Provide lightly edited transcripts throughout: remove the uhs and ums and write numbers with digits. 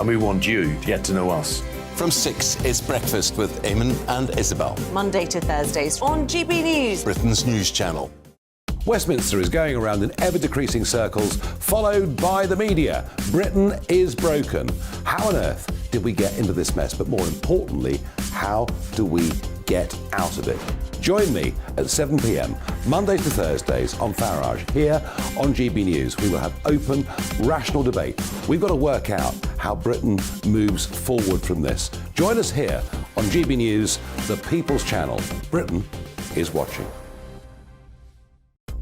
And we want you to get to know us. From 6, it's Breakfast with Eamon and Isabel. Monday to Thursdays on GB News, Britain's news channel. Westminster is going around in ever-decreasing circles, followed by the media. Britain is broken. How on earth did we get into this mess? But more importantly, how do we get out of it? Join me at 7 p.m, Mondays to Thursdays on Farage, here on GB News. We will have open, rational debate. We've got to work out how Britain moves forward from this. Join us here on GB News, the People's Channel. Britain is watching.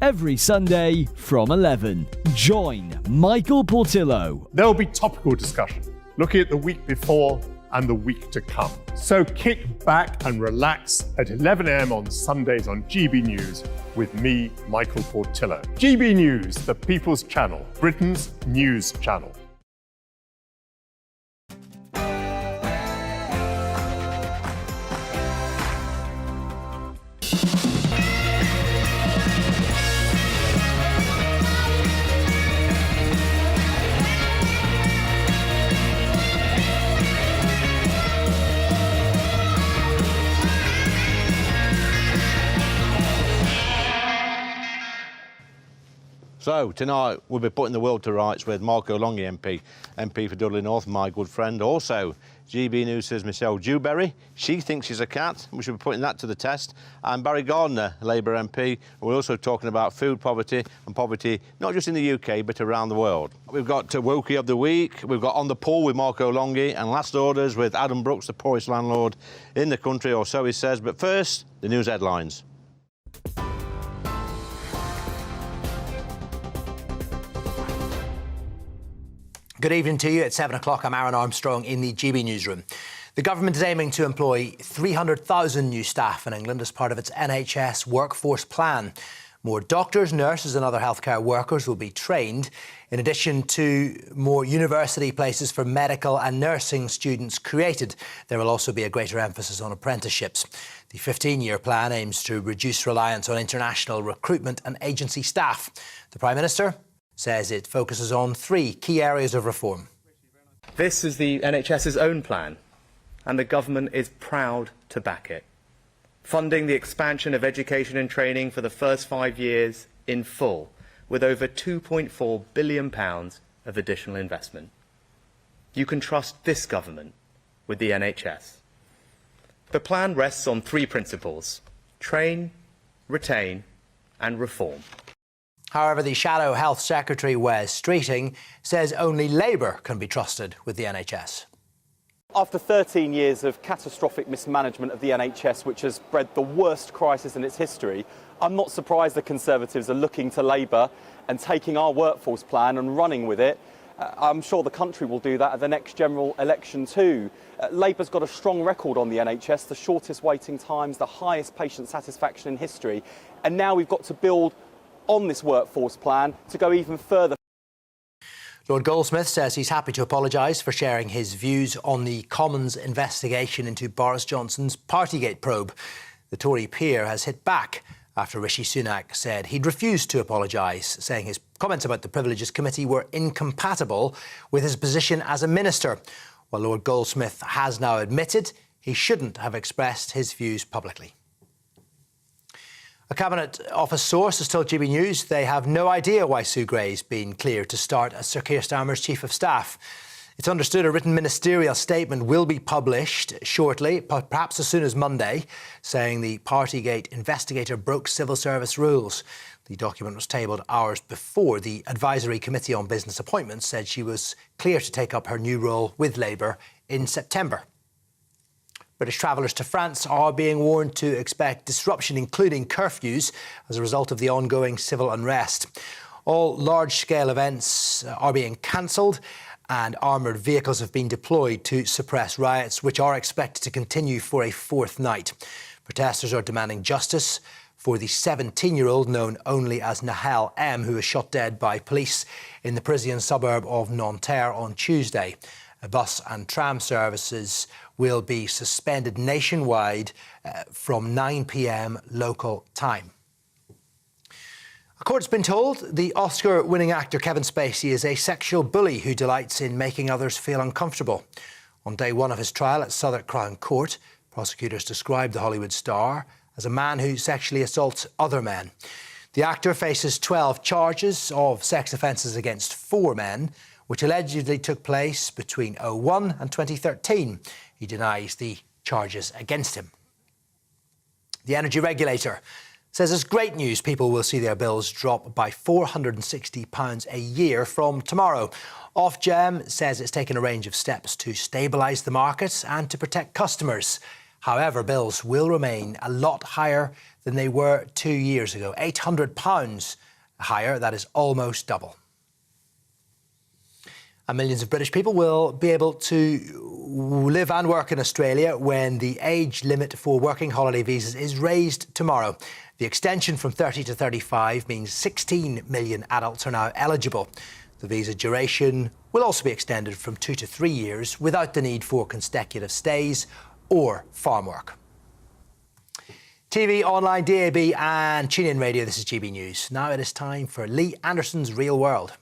Every Sunday from 11, join Michael Portillo. There'll be topical discussion, looking at the week before and the week to come. So kick back and relax at 11 a.m. on Sundays on GB News with me, Michael Portillo. GB News, the People's Channel, Britain's news channel. So tonight we'll be putting the world to rights with Mark O'Longy MP for Dudley North, my good friend. Also, GB News says Michelle Dewberry, she thinks she's a cat. We should be putting that to the test. And Barry Gardner, Labour MP. We're also talking about food poverty and poverty, not just in the UK, but around the world. We've got Wokie of the Week. We've got On the Poll with Mark O'Longy and Last Orders with Adam Brooks, the poorest landlord in the country, or so he says. But first, the news headlines. Good evening to you. At 7 o'clock, I'm Aaron Armstrong in the GB newsroom. The government is aiming to employ 300,000 new staff in England as part of its NHS workforce plan. More doctors, nurses and other healthcare workers will be trained, in addition to more university places for medical and nursing students created. There will also be a greater emphasis on apprenticeships. The 15-year plan aims to reduce reliance on international recruitment and agency staff. The Prime Minister says it focuses on 3 key areas of reform. This is the NHS's own plan, and the government is proud to back it. Funding the expansion of education and training for the first 5 years in full, with over £2.4 billion of additional investment. You can trust this government with the NHS. The plan rests on 3 principles: train, retain and reform. However, the Shadow Health Secretary, Wes Streeting, says only Labour can be trusted with the NHS. After 13 years of catastrophic mismanagement of the NHS, which has bred the worst crisis in its history, I'm not surprised the Conservatives are looking to Labour and taking our workforce plan and running with it. I'm sure the country will do that at the next general election too. Labour's got a strong record on the NHS, the shortest waiting times, the highest patient satisfaction in history, and now we've got to build on this workforce plan to go even further. Lord Goldsmith says he's happy to apologise for sharing his views on the Commons investigation into Boris Johnson's Partygate probe. The Tory peer has hit back after Rishi Sunak said he'd refused to apologise, saying his comments about the Privileges Committee were incompatible with his position as a minister. While Lord Goldsmith has now admitted he shouldn't have expressed his views publicly. A Cabinet Office source has told GB News they have no idea why Sue Gray's been cleared to start as Sir Keir Starmer's Chief of Staff. It's understood a written ministerial statement will be published shortly, perhaps as soon as Monday, saying the Partygate investigator broke civil service rules. The document was tabled hours before the Advisory Committee on Business Appointments said she was clear to take up her new role with Labour in September. British travellers to France are being warned to expect disruption, including curfews, as a result of the ongoing civil unrest. All large-scale events are being cancelled and armoured vehicles have been deployed to suppress riots, which are expected to continue for a 4th night. Protesters are demanding justice for the 17-year-old known only as Nahel M, who was shot dead by police in the Parisian suburb of Nanterre on Tuesday. Bus and tram services will be suspended nationwide from 9 p.m. local time. A court's been told the Oscar-winning actor Kevin Spacey is a sexual bully who delights in making others feel uncomfortable. On day one of his trial at Southwark Crown Court, prosecutors described the Hollywood star as a man who sexually assaults other men. The actor faces 12 charges of sex offences against 4 men, which allegedly took place between 2001 and 2013. He denies the charges against him. The energy regulator says it's great news people will see their bills drop by £460 a year from tomorrow. Ofgem says it's taken a range of steps to stabilise the market and to protect customers. However, bills will remain a lot higher than they were 2 years ago. £800 higher, that is almost double. And millions of British people will be able to live and work in Australia when the age limit for working holiday visas is raised tomorrow. The extension from 30 to 35 means 16 million adults are now eligible. The visa duration will also be extended from 2 to 3 years without the need for consecutive stays or farm work. TV, online, DAB and tune-in radio, this is GB News. Now it is time for Lee Anderson's Real World.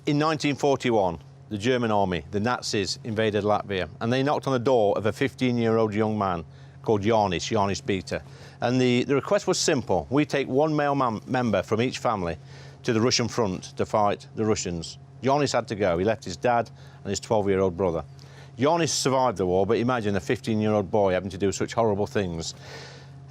In 1941, the German army, the Nazis, invaded Latvia, and they knocked on the door of a 15-year-old young man called Jānis Bīta. And the request was simple. We take one male member from each family to the Russian front to fight the Russians. Jānis had to go. He left his dad and his 12-year-old brother. Jānis survived the war, but imagine a 15-year-old boy having to do such horrible things.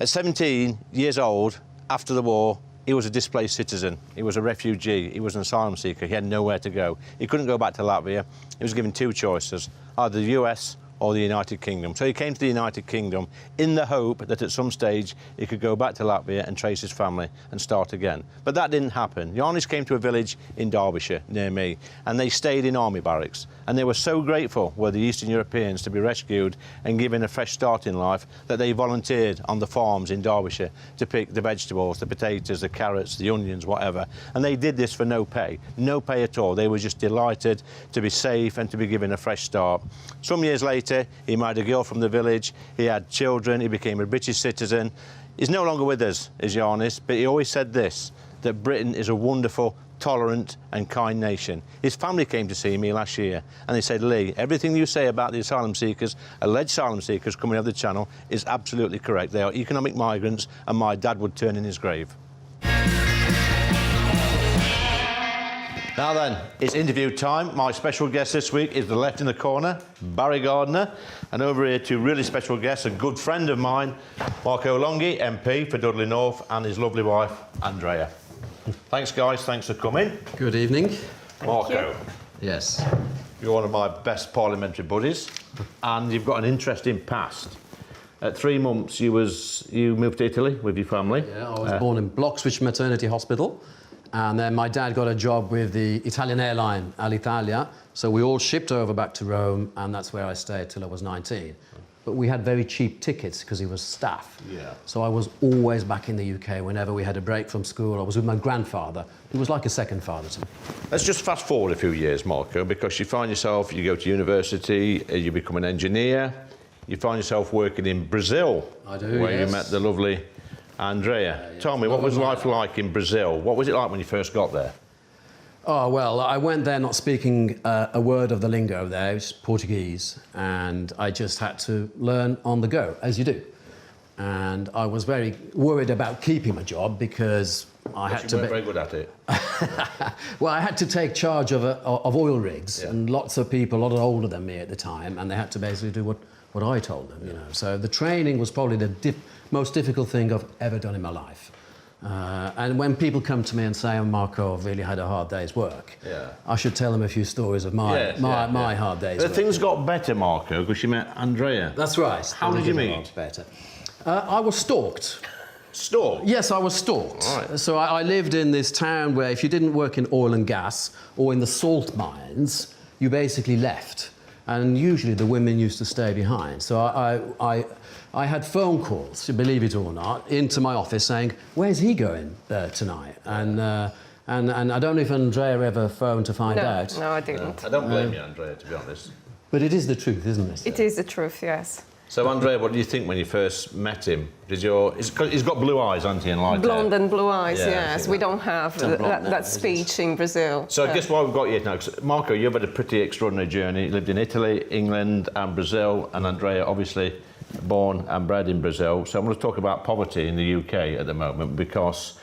At 17 years old, after the war, he was a displaced citizen. He was a refugee. He was an asylum seeker. He had nowhere to go. He couldn't go back to Latvia. He was given 2 choices, either the US or the United Kingdom. So he came to the United Kingdom in the hope that at some stage he could go back to Latvia and trace his family and start again. But that didn't happen. Jānis came to a village in Derbyshire, near me, and they stayed in army barracks. And they were so grateful, were the Eastern Europeans, to be rescued and given a fresh start in life, that they volunteered on the farms in Derbyshire to pick the vegetables, the potatoes, the carrots, the onions, whatever. And they did this for no pay at all. They were just delighted to be safe and to be given a fresh start. Some years later, he married a girl from the village, he had children, he became a British citizen. He's no longer with us, is Jānis, but he always said this, that Britain is a wonderful, tolerant and kind nation. His family came to see me last year and they said, Lee, everything you say about the asylum seekers, alleged asylum seekers coming over the channel, is absolutely correct. They are economic migrants and my dad would turn in his grave. Now then, it's interview time. My special guest this week is the left in the corner, Barry Gardiner, and over here two really special guests, a good friend of mine, Marco Longhi, MP for Dudley North, and his lovely wife, Andrea. Thanks, guys. Thanks for coming. Good evening. Marco. Yes. You're one of my best parliamentary buddies, and you've got an interesting past. At 3 months, you moved to Italy with your family. Yeah, I was born in Bloxwich Maternity Hospital. And then my dad got a job with the Italian airline, Alitalia. So we all shipped over back to Rome, and that's where I stayed till I was 19. But we had very cheap tickets because he was staff. Yeah. So I was always back in the UK whenever we had a break from school. I was with my grandfather, who was like a second father to me. Let's just fast forward a few years, Marco, because you find yourself, you go to university, you become an engineer, you find yourself working in Brazil. I do, where you met the lovely Andrea. Yes. Tell me, what was life like in Brazil? What was it like when you first got there? Oh, well, I went there not speaking a word of the lingo there, it was Portuguese, and I just had to learn on the go, as you do. And I was very worried about keeping my job because I had to... You weren't very good at it. Well, I had to take charge of oil rigs, and lots of people, a lot older than me at the time, and they had to basically do what I told them, you know. So the training was probably the most difficult thing I've ever done in my life. And when people come to me and say, oh, Marco, I've really had a hard day's work, I should tell them a few stories of my hard day's work. But things got better, Marco, because you met Andrea. That's right. How did you meet? Better. I was stalked. Stalked? Yes, I was stalked. Right. So I lived in this town where if you didn't work in oil and gas or in the salt mines, you basically left. And usually the women used to stay behind. So I had phone calls, believe it or not, into my office saying, where's he going tonight? And And I don't know if Andrea ever phoned to find out. No, I didn't. I don't blame you, Andrea, to be honest. But it is the truth, isn't it? It is the truth, yes. So, Andrea, what do you think when you first met him? He's got blue eyes, hasn't he, and light Blonde hair? and blue eyes, Yeah, yes. We don't have that speech in Brazil. So, I guess why we've got you now, 'cause Marco, you've had a pretty extraordinary journey. You lived in Italy, England, and Brazil, and Andrea, obviously, born and bred in Brazil. So, I'm going to talk about poverty in the UK at the moment, because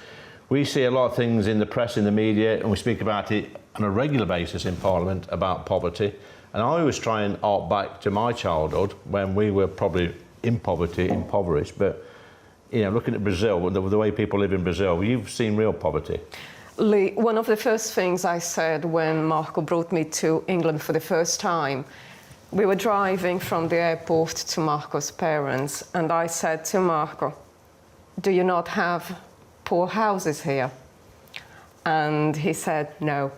we see a lot of things in the press, in the media, and we speak about it on a regular basis in Parliament about poverty. And I always try and hark back to my childhood when we were probably in poverty, impoverished. But, you know, looking at Brazil, the way people live in Brazil, you've seen real poverty. Lee, one of the first things I said when Marco brought me to England for the first time, we were driving from the airport to Marco's parents, and I said to Marco, "Do you not have poor houses here?" And he said, "No."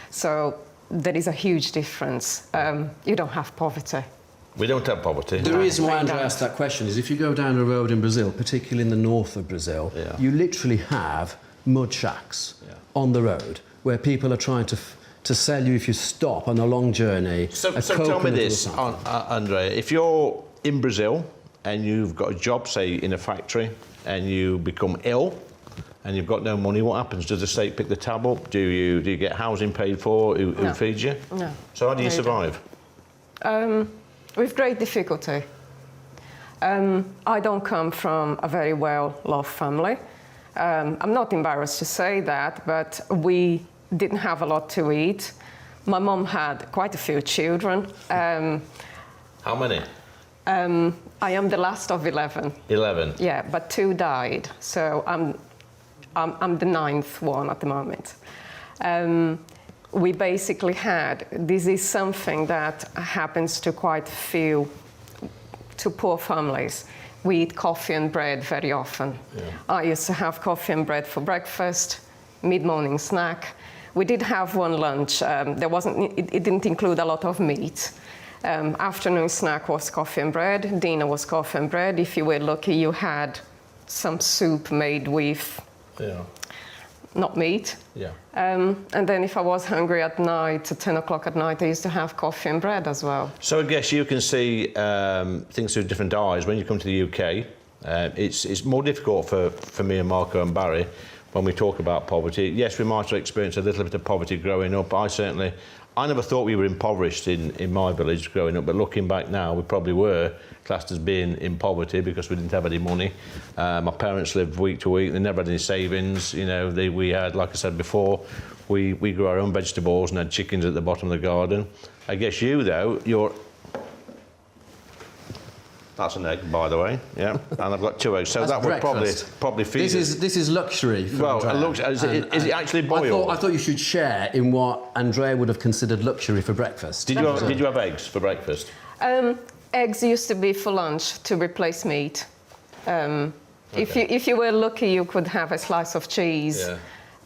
So there is a huge difference. You don't have poverty. We don't have poverty. The reason why Andrea asked that question is if you go down a road in Brazil, particularly in the north of Brazil, you literally have mud shacks on the road where people are trying to sell you if you stop on a long journey. So tell me this, Andrea, if you're in Brazil and you've got a job, say, in a factory, and you become ill, and you've got no money, what happens? Does the state pick the tab up? Do you get housing paid for? Who feeds you? No. So how do you survive? With great difficulty. I don't come from a very well-loved family. I'm not embarrassed to say that, but we didn't have a lot to eat. My mum had quite a few children. How many? I am the last of 11. 11? Yeah, but 2 died, so I'm the 9th one at the moment. We basically had, this is something that happens to quite a few, to poor families. We eat coffee and bread very often. Yeah. I used to have coffee and bread for breakfast, mid-morning snack. We did have one lunch. It didn't include a lot of meat. Afternoon snack was coffee and bread. Dinner was coffee and bread. If you were lucky, you had some soup made with not meat. Yeah. And then if I was hungry at night, at 10 o'clock at night, I used to have coffee and bread as well. So I guess you can see things through different eyes. When you come to the UK, it's more difficult for me and Marco and Barry when we talk about poverty. Yes, we might have experienced a little bit of poverty growing up. I never thought we were impoverished in my village growing up, but looking back now, we probably were classed as being in poverty because we didn't have any money. My parents lived week to week, they never had any savings. You know, we had, like I said before, we grew our own vegetables and had chickens at the bottom of the garden. I guess you, though, that's an egg, by the way, yeah, and I've got 2 eggs, so that would probably feed us. This is luxury. Well, is it actually boiled? I thought you should share in what Andrea would have considered luxury for breakfast. Did you have eggs for breakfast? Eggs used to be for lunch to replace meat. If you were lucky, you could have a slice of cheese.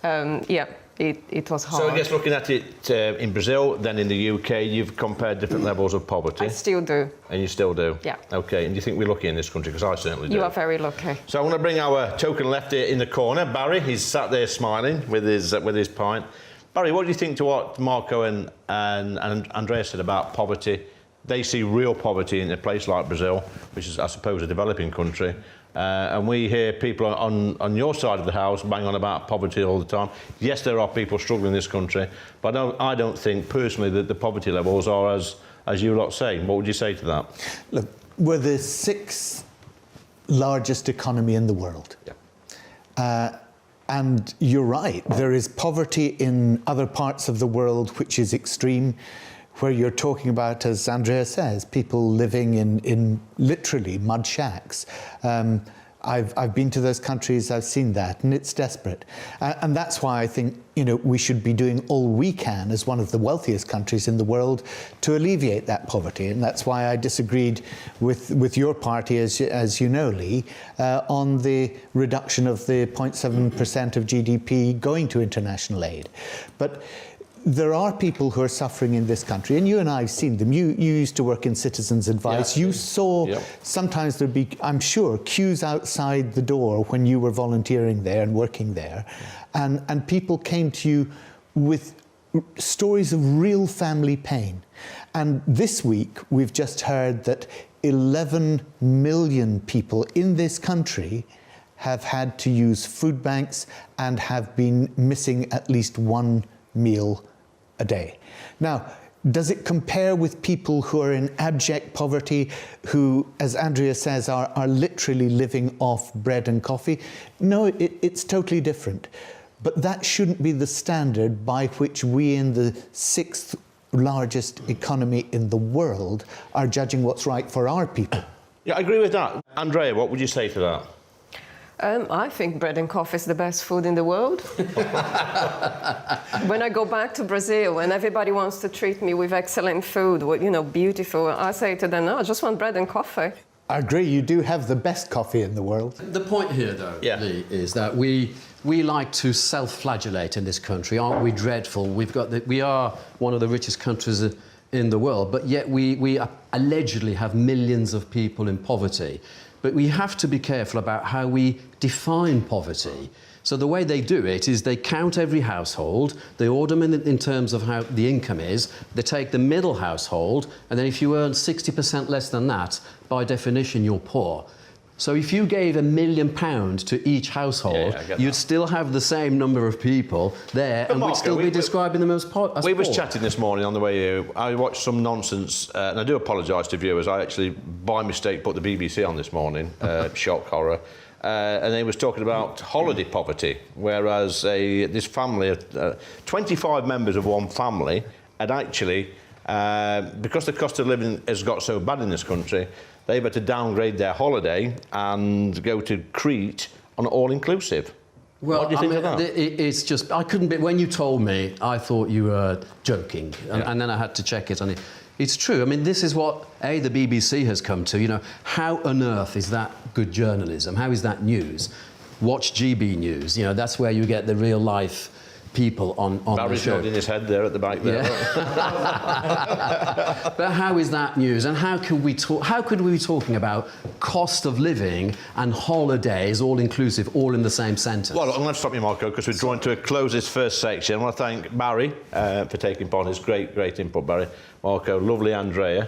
Yeah. It was hard. So I guess looking at it in Brazil, then in the UK, you've compared different levels of poverty. I still do. And you still do? Yeah. OK, and do you think we're lucky in this country? Because I certainly do. You are very lucky. So I want to bring our token lefty in the corner, Barry. He's sat there smiling with his pint. Barry, what do you think to what Marco and Andrea said about poverty? They see real poverty in a place like Brazil, which is, I suppose, a developing country. And we hear people on your side of the house bang on about poverty all the time. Yes, there are people struggling in this country, but I don't think personally that the poverty levels are as you lot say. What would you say to that? Look, we're the 6th largest economy in the world. Yeah. And you're right, there is poverty in other parts of the world which is extreme, where you're talking about, as Andrea says, people living in literally mud shacks. I've been to those countries, I've seen that, and it's desperate. And that's why I think, you know, we should be doing all we can as one of the wealthiest countries in the world to alleviate that poverty. And that's why I disagreed with your party, as you know, Lee, on the reduction of the 0.7% of GDP going to international aid. But there are people who are suffering in this country, and you and I have seen them. You used to work in Citizens Advice. You saw sometimes there'd be, I'm sure, queues outside the door when you were volunteering there and working there, and people came to you with stories of real family pain. And this week, we've just heard that 11 million people in this country have had to use food banks and have been missing at least one meal a day. Now, does it compare with people who are in abject poverty, who, as Andrea says, are literally living off bread and coffee? No, it's totally different. But that shouldn't be the standard by which we in the 6th largest economy in the world are judging what's right for our people. Yeah, I agree with that. Andrea, what would you say to that? I think bread and coffee is the best food in the world. When I go back to Brazil and everybody wants to treat me with excellent food, you know, beautiful, I say to them, no, I just want bread and coffee. I agree, you do have the best coffee in the world. The point here, though, Lee, is that we like to self-flagellate in this country. Aren't we dreadful? We are one of the richest countries in the world, but yet we allegedly have millions of people in poverty. But we have to be careful about how we define poverty. So the way they do it is they count every household, they order them in terms of how the income is, they take the middle household, and then if you earn 60% less than that, by definition, you're poor. So if you gave £1 million to each household, you'd still have the same number of people there, and we'd still be describing them as poor. We was chatting this morning on the way here. I watched some nonsense, and I do apologise to viewers. I actually, by mistake, put the BBC on this morning. Shock, horror. And they was talking about holiday poverty, whereas this family, 25 members of one family, had actually, because the cost of living has got so bad in this country, they've had to downgrade their holiday and go to Crete on all-inclusive. Well, what do you think of that? It's just, I couldn't be, when you told me, I thought you were joking, and then I had to check it, and it's true. I mean, this is what, the BBC has come to, you know, how on earth is that good journalism? How is that news? Watch GB News, you know, that's where you get the real-life people on the show. Nodding his head there at the back there. Yeah. But how is that news? And how could we be talking about cost of living and holidays, all inclusive, all in the same sentence? Well, I'm going to stop you, Marco, because we're drawing to a close this first section. I want to thank Barry for taking part. His great input, Barry. Marco, lovely, Andrea.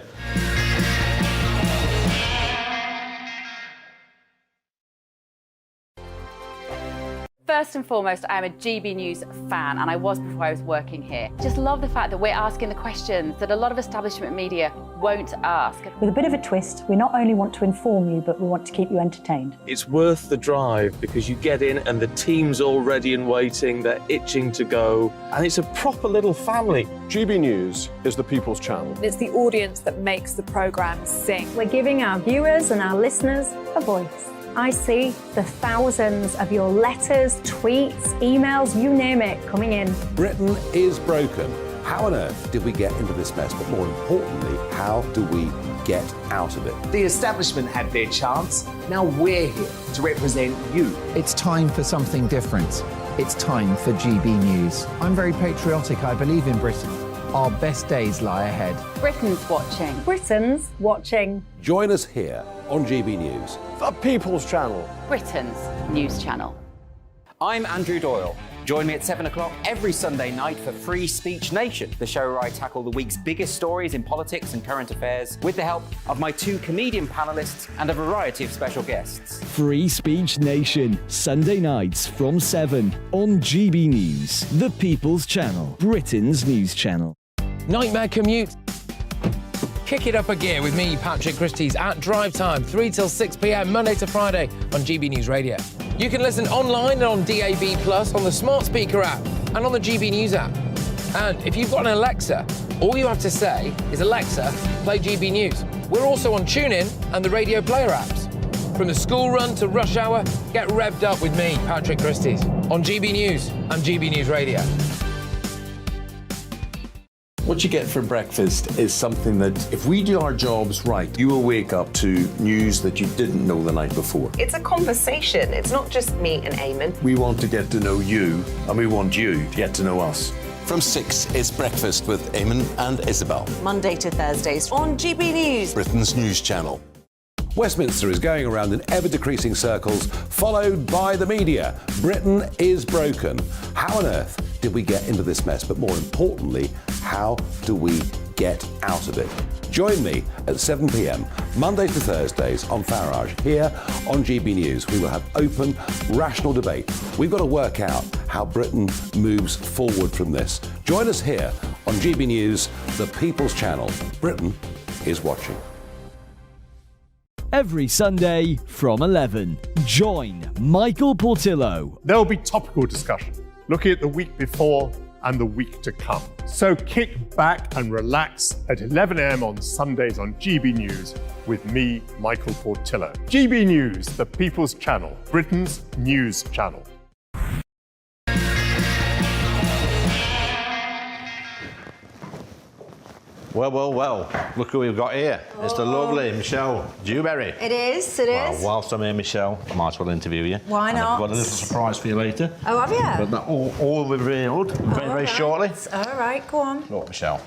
First and foremost, I am a GB News fan, and I was before I was working here. Just love the fact that we're asking the questions that a lot of establishment media won't ask. With a bit of a twist, we not only want to inform you, but we want to keep you entertained. It's worth the drive because you get in and the team's all ready and waiting, they're itching to go, and it's a proper little family. GB News is the people's channel. It's the audience that makes the programme sing. We're giving our viewers and our listeners a voice. I see the thousands of your letters, tweets, emails, you name it, coming in. Britain is broken. How on earth did we get into this mess? But more importantly, how do we get out of it? The establishment had their chance. Now we're here to represent you. It's time for something different. It's time for GB News. I'm very patriotic. I believe in Britain. Our best days lie ahead. Britain's watching. Britain's watching. Join us here on GB News. The People's Channel. Britain's news channel. I'm Andrew Doyle. Join me at 7 o'clock every Sunday night for Free Speech Nation, the show where I tackle the week's biggest stories in politics and current affairs with the help of my 2 comedian panellists and a variety of special guests. Free Speech Nation, Sunday nights from 7 on GB News, the People's Channel, Britain's news channel. Nightmare commute? Kick it up a gear with me, Patrick Christie's, at Drive Time, 3 till 6 p.m, Monday to Friday on GB News Radio. You can listen online and on DAB+, on the smart speaker app, and on the GB News app. And if you've got an Alexa, all you have to say is, Alexa, play GB News. We're also on TuneIn and the Radio Player apps. From the school run to rush hour, get revved up with me, Patrick Christie's, on GB News and GB News Radio. What you get for breakfast is something that, if we do our jobs right, you will wake up to news that you didn't know the night before. It's a conversation. It's not just me and Eamon. We want to get to know you, and we want you to get to know us. From 6, it's Breakfast with Eamon and Isabel. Monday to Thursdays on GB News, Britain's news channel. Westminster is going around in ever-decreasing circles, followed by the media. Britain is broken. How on earth did we get into this mess? But more importantly, how do we get out of it? Join me at 7 p.m, Mondays to Thursdays on Farage, here on GB News. We will have open, rational debate. We've got to work out how Britain moves forward from this. Join us here on GB News, the People's Channel. Britain is watching. Every Sunday from 11, join Michael Portillo. There'll be topical discussion, looking at the week before and the week to come. So kick back and relax at 11 a.m. on Sundays on GB News with me, Michael Portillo. GB News, the People's Channel, Britain's news channel. Well, well, well, look who we've got here. It's the lovely Michelle Dewberry. It is, it is. Well, whilst I'm here, Michelle, I might as well interview you. Why and not? I've got a little surprise for you later. Oh, have you? But that all revealed very shortly. All right, go on. Look, Michelle,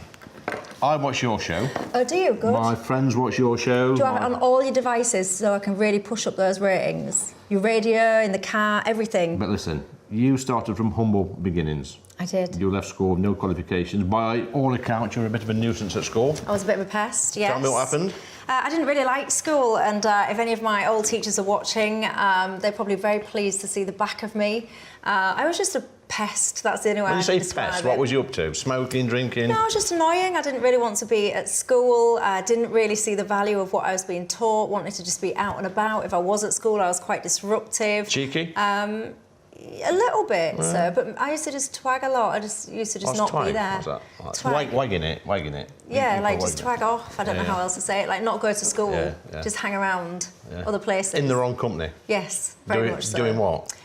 I watch your show. Oh, do you? Good. My friends watch your show. Do you have it on all your devices so I can really push up those ratings? Your radio, in the car, everything. But listen, you started from humble beginnings. I did. You left school with no qualifications. By all accounts, you were a bit of a nuisance at school. I was a bit of a pest, yes. Tell me what happened. I didn't really like school, and if any of my old teachers are watching, they're probably very pleased to see the back of me. I was just a pest, that's the only way I can describe it. When you say pest, what was you up to? Smoking, drinking? No, I was just annoying. I didn't really want to be at school. I didn't really see the value of what I was being taught, wanted to just be out and about. If I was at school, I was quite disruptive. Cheeky? A little bit, so, but I used to just twag a lot. I just used to just not twag? be there. What's that? Like wagging it. Yeah, You like call just wagging twag off. I don't know how else to say it. Like not go to school, just hang around other places. In the wrong company? Yes, very much so. Doing what?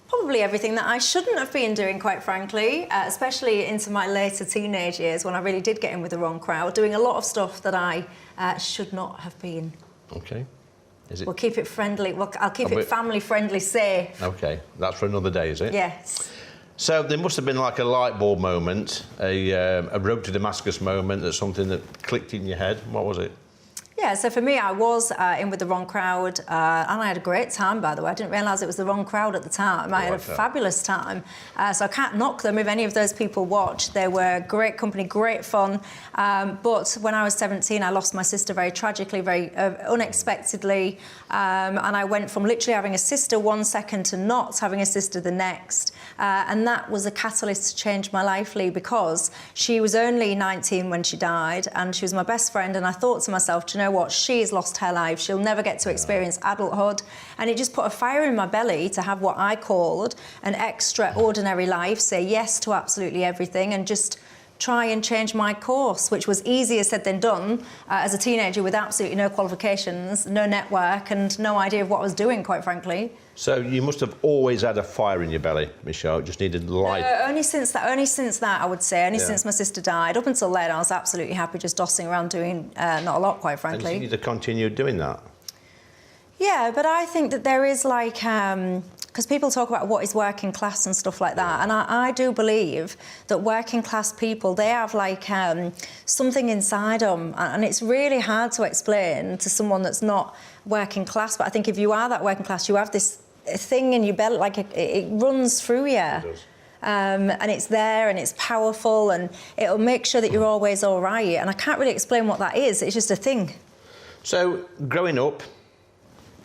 Probably everything that I shouldn't have been doing, quite frankly, especially into my later teenage years when I really did get in with the wrong crowd, doing a lot of stuff that I should not have been. Okay. We'll keep it friendly. Well, I'll keep it family-friendly, safe. Okay, that's for another day, is it? Yes. So there must have been like a light bulb moment, a road to Damascus moment, that's something that clicked in your head. What was it? Yeah, so for me, I was in with the wrong crowd, and I had a great time, by the way. I didn't realise it was the wrong crowd at the time. I had a fabulous time, so I can't knock them if any of those people watch. They were great company, great fun, but when I was 17, I lost my sister very tragically, very unexpectedly, and I went from literally having a sister one second to not having a sister the next, and that was a catalyst to change my life, Lee, because she was only 19 when she died, and she was my best friend, and I thought to myself, do you know what, she's lost her life, she'll never get to experience adulthood, and it just put a fire in my belly to have what I called an extraordinary life, say yes to absolutely everything, and just try and change my course, which was easier said than done as a teenager with absolutely no qualifications, no network, and no idea of what I was doing, quite frankly. So you must have always had a fire in your belly, Michelle. It just needed light. Only since that, I would say. Only since my sister died. Up until then, I was absolutely happy just dossing around doing not a lot, quite frankly. And you need to continue doing that. Yeah, but I think that there is like, because people talk about what is working class and stuff like that, and I do believe that working class people, they have like something inside them, and it's really hard to explain to someone that's not working class, but I think if you are that working class, you have this thing in your belly, like it runs through you. It does. And it's there and it's powerful and it'll make sure that you're always all right, and I can't really explain what that is, it's just a thing. So, growing up,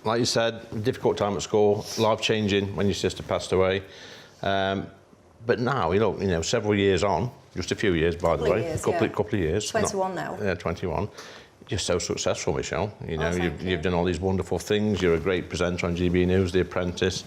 like you said, difficult time at school, life-changing when your sister passed away. But now, you know, several years on, just a few years, by the way, a couple of years. 21 now. Yeah, 21. You're so successful, Michelle. You know, you've done all these wonderful things. You're a great presenter on GB News, The Apprentice.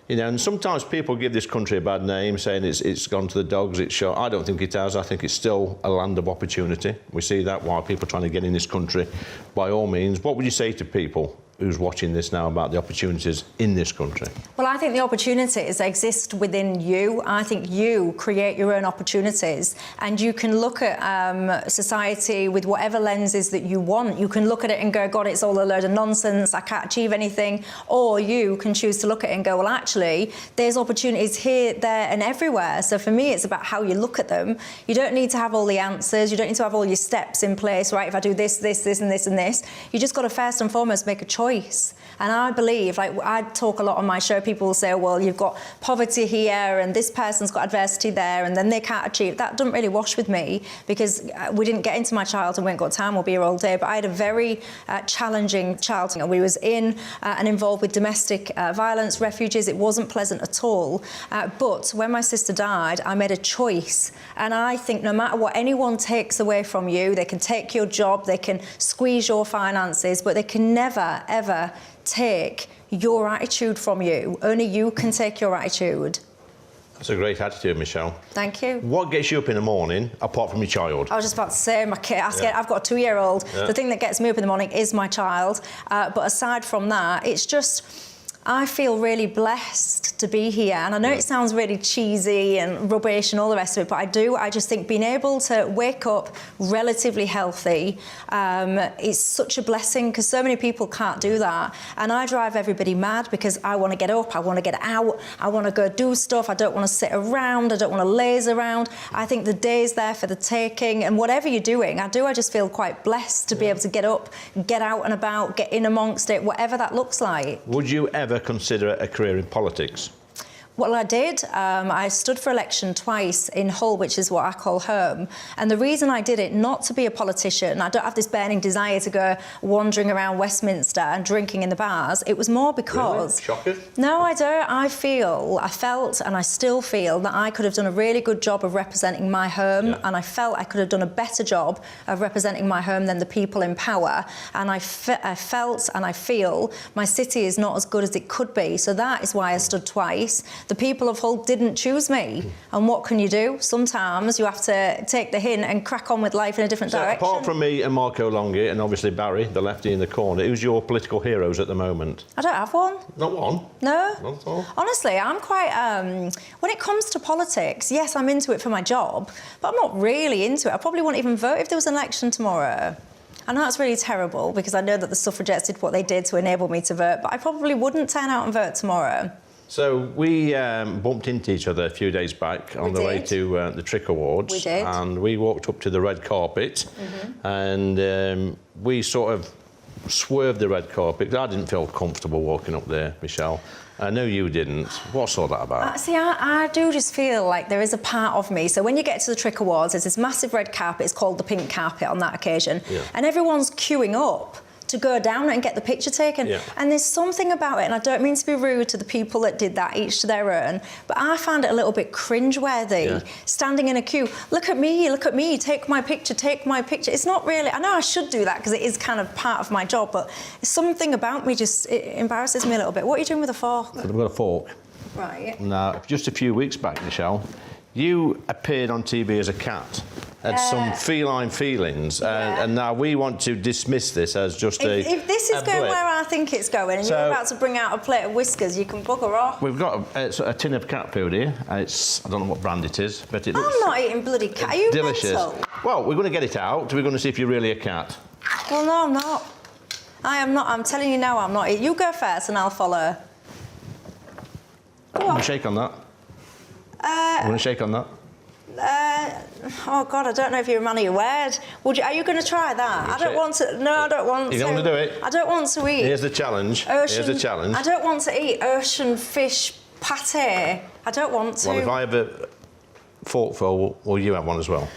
You know, and sometimes people give this country a bad name, saying it's gone to the dogs, it's shot. I don't think it has. I think it's still a land of opportunity. We see that while people are trying to get in this country, by all means. What would you say to people who's watching this now about the opportunities in this country? Well, I think the opportunities exist within you. I think you create your own opportunities, and you can look at society with whatever lenses that you want. You can look at it and go, God, it's all a load of nonsense, I can't achieve anything. Or you can choose to look at it and go, well, actually, there's opportunities here, there, and everywhere. So for me, it's about how you look at them. You don't need to have all the answers. You don't need to have all your steps in place, right? If I do this, this, this, and this, and this, you just got to first and foremost make a choice. And I believe, like I talk a lot on my show, people will say, well, you've got poverty here and this person's got adversity there and then they can't achieve. That doesn't really wash with me, because we didn't get into my childhood and we ain't got time, we'll be here all day. But I had a very challenging childhood. We was in and involved with domestic violence, refugees. It wasn't pleasant at all. But when my sister died, I made a choice. And I think no matter what anyone takes away from you, they can take your job, they can squeeze your finances, but they can never, ever take your attitude from you. Only you can take your attitude. That's a great attitude, Michelle. Thank you. What gets you up in the morning, apart from your child? I was just about to say, my kid, I've got a 2-year-old. Yeah. The thing that gets me up in the morning is my child. But aside from that, it's just, I feel really blessed to be here. And I know it sounds really cheesy and rubbish and all the rest of it, but I do. I just think being able to wake up relatively healthy is such a blessing, because so many people can't do that. And I drive everybody mad because I want to get up, I want to get out, I want to go do stuff, I don't want to sit around, I don't want to laze around. I think the day's there for the taking, and whatever you're doing, I just feel quite blessed to be able to get up, get out and about, get in amongst it, whatever that looks like. Would you ever consider a career in politics? Well, I did. I stood for election twice in Hull, which is what I call home. And the reason I did it, not to be a politician, I don't have this burning desire to go wandering around Westminster and drinking in the bars. It was more because... Really? Shocking? No, I don't. I felt, and I still feel, that I could have done a really good job of representing my home, and I felt I could have done a better job of representing my home than the people in power. And I felt and I feel my city is not as good as it could be. So that is why I stood twice. The people of Hull didn't choose me. And what can you do? Sometimes you have to take the hint and crack on with life in a different direction. Apart from me and Marco Longi, and obviously Barry, the lefty in the corner, who's your political heroes at the moment? I don't have one. Not one? No. Not at all? Honestly, I'm quite... when it comes to politics, yes, I'm into it for my job, but I'm not really into it. I probably wouldn't even vote if there was an election tomorrow. I know that's really terrible, because I know that the suffragettes did what they did to enable me to vote, but I probably wouldn't turn out and vote tomorrow. So we bumped into each other a few days back on the way to the Trick Awards. We did. And we walked up to the red carpet, and we sort of swerved the red carpet. I didn't feel comfortable walking up there, Michelle. I know you didn't. What's all that about? See, I do just feel like there is a part of me. So when you get to the Trick Awards, there's this massive red carpet. It's called the pink carpet on that occasion. Yeah. And everyone's queuing up to go down and get the picture taken. Yeah. And there's something about it, and I don't mean to be rude to the people that did that, each to their own, but I found it a little bit cringeworthy, standing in a queue. Look at me, take my picture, take my picture. It's not really, I know I should do that because it is kind of part of my job, but something about me just, it embarrasses me a little bit. What are you doing with a fork? I've got a fork. Right. Now, just a few weeks back, Michelle, you appeared on TV as a cat, had some feline feelings, and now we want to dismiss this as just if this is going where I think it's going, and you're about to bring out a plate of whiskers, you can bugger off. We've got a tin of cat food here. It's, I don't know what brand it is, but it looks... I'm not eating bloody cat. Are you delicious. mental? Well, we're going to get it out. We're going to see if you're really a cat. Well, no, I'm not. I am not. I'm telling you now, I'm not. You go first and I'll follow. I'm going to shake on that. I'm going to shake on that. Oh God, I don't know if you're a man of your word. Are you going to try that? I don't want to. No, I don't want to. You don't want to do it? I don't want to eat. Here's the challenge. Here's the challenge. I don't want to eat ocean fish pate. I don't want to. Well, if I have a forkful, will you have one as well?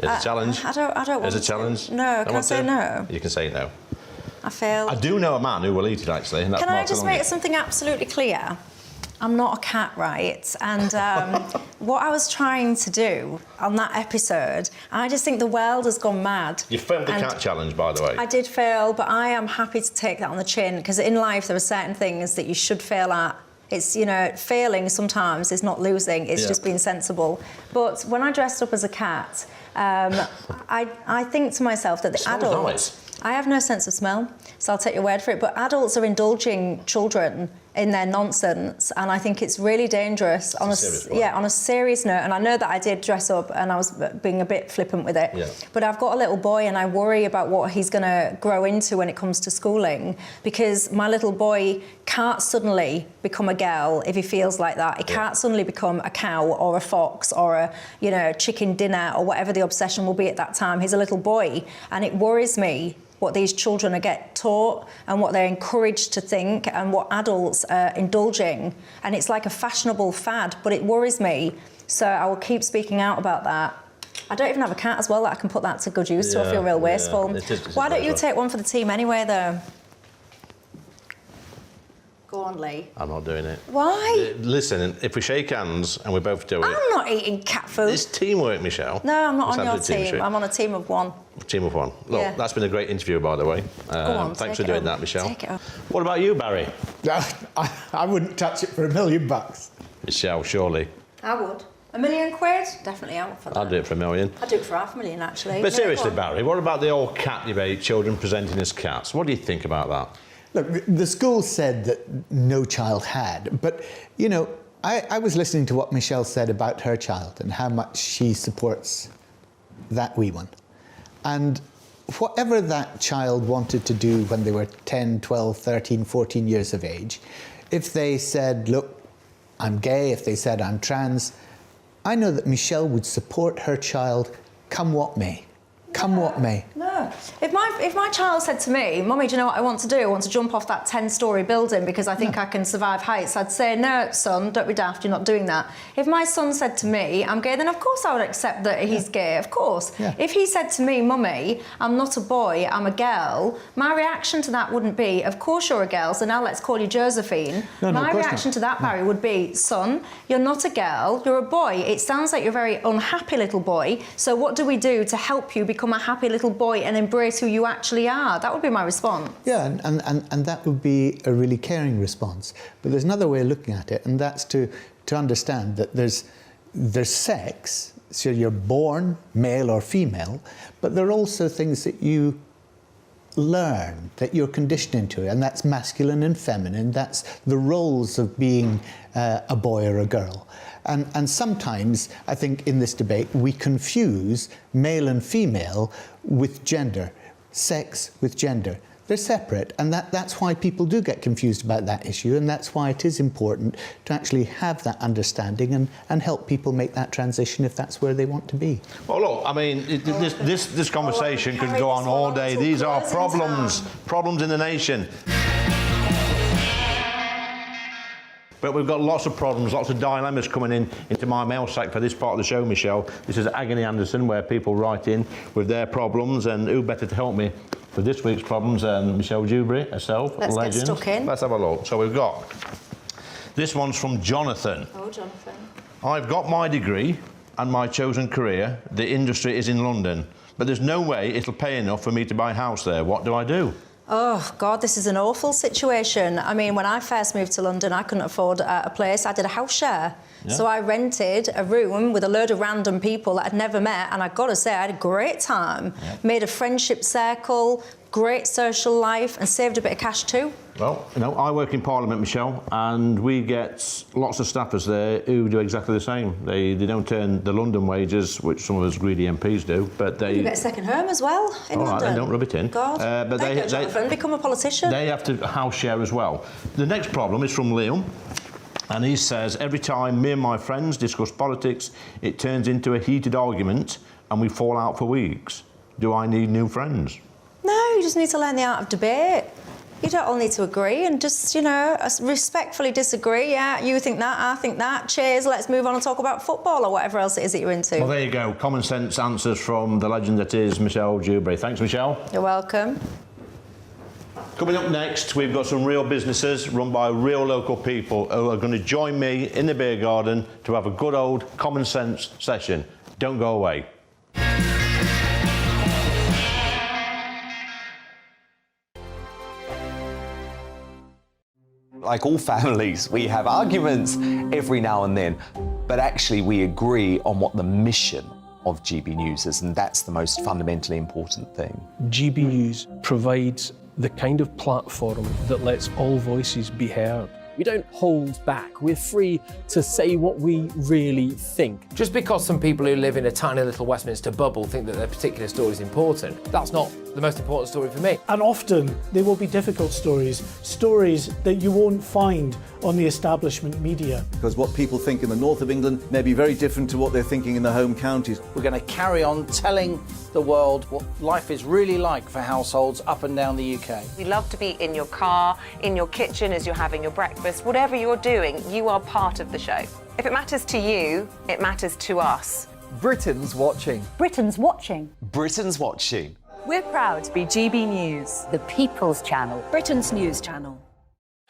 Here's a challenge. I don't want to. Here's a challenge. No, can I say no? You can say no. I failed. I do know a man who will eat it, actually. And that's Can I Mark just Alongi. make something absolutely clear? I'm not a cat, right? And what I was trying to do on that episode, I just think the world has gone mad. You failed the cat challenge, by the way. I did fail, but I am happy to take that on the chin, because in life there are certain things that you should fail at. It's, you know, failing sometimes is not losing, it's just being sensible. But when I dressed up as a cat, I think to myself that the adults... I have no sense of smell, so I'll take your word for it. But adults are indulging children in their nonsense, and I think it's really dangerous on a serious note. And I know that I did dress up and I was being a bit flippant with it, but I've got a little boy and I worry about what he's going to grow into when it comes to schooling, because my little boy can't suddenly become a girl if he feels like that. He can't suddenly become a cow or a fox or a chicken dinner or whatever the obsession will be at that time. He's a little boy, and it worries me what these children are get taught and what they're encouraged to think and what adults are indulging. And it's like a fashionable fad, but it worries me. So I will keep speaking out about that. I don't even have a cat as well that I can put that to good use, so I feel real wasteful. Why don't you take one for the team anyway, though? Go on, Lee. I'm not doing it. Why? Listen, if we shake hands and we both do it... I'm not eating cat food. It's teamwork, Michelle. No, I'm not on your team. I'm on a team of one. Team of one. Look, that's been a great interview, by the way. Go on, thanks for doing that, Michelle. Take it up. What about you, Barry? I wouldn't touch it for $1 million. Michelle, surely. I would. £1 million? Definitely out for that. I'd do it for $1 million. I'd do it for $500,000, actually. But seriously, Barry, what about the whole cat debate, children presenting as cats? What do you think about that? Look, the school said that no child had, but, you know, I was listening to what Michelle said about her child and how much she supports that wee one. And whatever that child wanted to do when they were 10, 12, 13, 14 years of age, if they said, look, I'm gay, if they said I'm trans, I know that Michelle would support her child come what may. Come what may. No. If my child said to me, Mummy, do you know what I want to do? I want to jump off that 10-storey building because I think I can survive heights. I'd say, no, son, don't be daft, you're not doing that. If my son said to me, I'm gay, then of course I would accept that he's gay, of course. Yeah. If he said to me, Mummy, I'm not a boy, I'm a girl, my reaction to that wouldn't be, of course you're a girl, so now let's call you Josephine. My reaction to that, Barry, would be, son, you're not a girl, you're a boy. It sounds like you're a very unhappy little boy, so what do we do to help you become a happy little boy and embrace who you actually are? That would be my response. Yeah, and that would be a really caring response. But there's another way of looking at it, and that's to understand that there's sex, so you're born male or female, but there are also things that you learn, that you're conditioned into, and that's masculine and feminine. That's the roles of being a boy or a girl. And sometimes, I think, in this debate, we confuse male and female with gender, sex with gender. They're separate, and that's why people do get confused about that issue, and that's why it is important to actually have that understanding and help people make that transition if that's where they want to be. Well, look, I mean, this conversation could go on all day. These are problems in the nation. But we've got lots of problems, lots of dilemmas coming into my mail sack for this part of the show, Michelle. This is Agony Anderson, where people write in with their problems, and who better to help me with this week's problems than Michelle Dewberry herself, Let's legend. get stuck in. Let's have a look. So we've got, this one's from Jonathan. Oh, Jonathan. I've got my degree and my chosen career. The industry is in London, but there's no way it'll pay enough for me to buy a house there. What do I do? Oh, God, this is an awful situation. I mean, when I first moved to London, I couldn't afford a place. I did a house share. Yeah. So I rented a room with a load of random people that I'd never met, and I've got to say, I had a great time. Yeah. Made a friendship circle, great social life, and saved a bit of cash too. Well, you know, I work in Parliament, Michelle, and we get lots of staffers there who do exactly the same. They don't earn the London wages, which some of us greedy MPs do, but they... You get a second home as well in London. All right, then don't rub it in. God, but they become a politician. They have to house share as well. The next problem is from Liam, and he says, every time me and my friends discuss politics, it turns into a heated argument, and we fall out for weeks. Do I need new friends? No, you just need to learn the art of debate. You don't all need to agree and just, you know, respectfully disagree. Yeah, you think that, I think that. Cheers, let's move on and talk about football or whatever else it is that you're into. Well, there you go. Common sense answers from the legend that is Michelle Dewberry. Thanks, Michelle. You're welcome. Coming up next, we've got some real businesses run by real local people who are going to join me in the beer garden to have a good old common sense session. Don't go away. Like all families, we have arguments every now and then, but actually we agree on what the mission of GB Newsers, and that's the most fundamentally important thing. GB News provides the kind of platform that lets all voices be heard. We don't hold back. We're free to say what we really think. Just because some people who live in a tiny little Westminster bubble think that their particular story is important, that's not the most important story for me. And often they will be difficult stories, stories that you won't find on the establishment media. Because what people think in the north of England may be very different to what they're thinking in the home counties. We're going to carry on telling the world what life is really like for households up and down the UK. We love to be in your car, in your kitchen as you're having your breakfast. Whatever you're doing, you are part of the show. If it matters to you, it matters to us. Britain's watching. Britain's watching. Britain's watching. We're proud to be GB News, The People's Channel. Britain's news channel.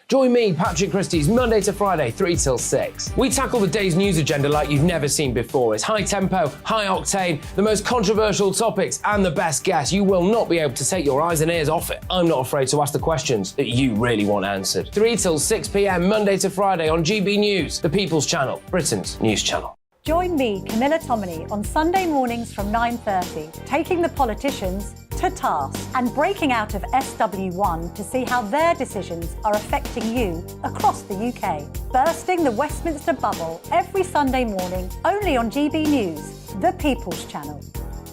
Join me, Patrick Christie's, Monday to Friday, 3 till 6. We tackle the day's news agenda like you've never seen before. It's high tempo, high octane, the most controversial topics, and the best guests. You will not be able to take your eyes and ears off it. I'm not afraid to ask the questions that you really want answered. 3 till 6 p.m, Monday to Friday on GB News, the People's Channel, Britain's news channel. Join me, Camilla Tominey, on Sunday mornings from 9:30, taking the politicians to task and breaking out of SW1 to see how their decisions are affecting you across the UK. Bursting the Westminster bubble every Sunday morning, only on GB News, the People's Channel.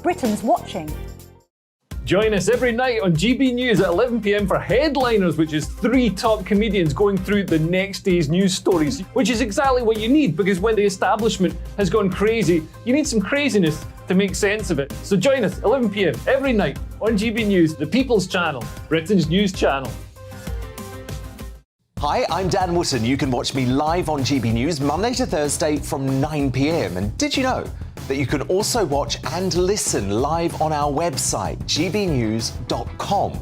Britain's watching. Join us every night on GB News at 11 p.m. for Headliners, which is 3 top comedians going through the next day's news stories, which is exactly what you need, because when the establishment has gone crazy, you need some craziness to make sense of it. So join us 11 p.m. every night on GB News, the People's Channel, Britain's news channel. Hi, I'm Dan Wootton. You can watch me live on GB News Monday to Thursday from 9 p.m. And did you know that you can also watch and listen live on our website, gbnews.com.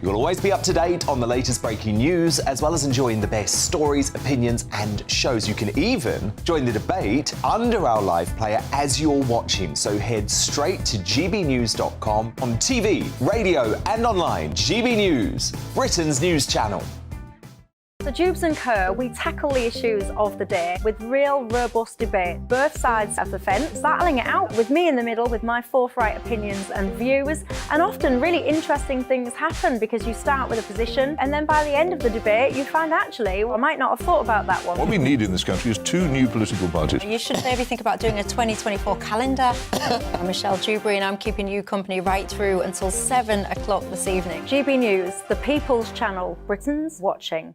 You'll always be up to date on the latest breaking news, as well as enjoying the best stories, opinions and shows. You can even join the debate under our live player as you're watching. So head straight to gbnews.com on TV, radio and online. GB News, Britain's news channel. So Jubes and Kerr, we tackle the issues of the day with real robust debate, both sides of the fence, battling it out with me in the middle with my forthright opinions and views. And often really interesting things happen because you start with a position and then by the end of the debate you find actually, well, I might not have thought about that one. What we need in this country is 2 new political parties. You should maybe think about doing a 2024 calendar. I'm Michelle Dewberry and I'm keeping you company right through until 7 o'clock this evening. GB News, the People's Channel, Britain's watching.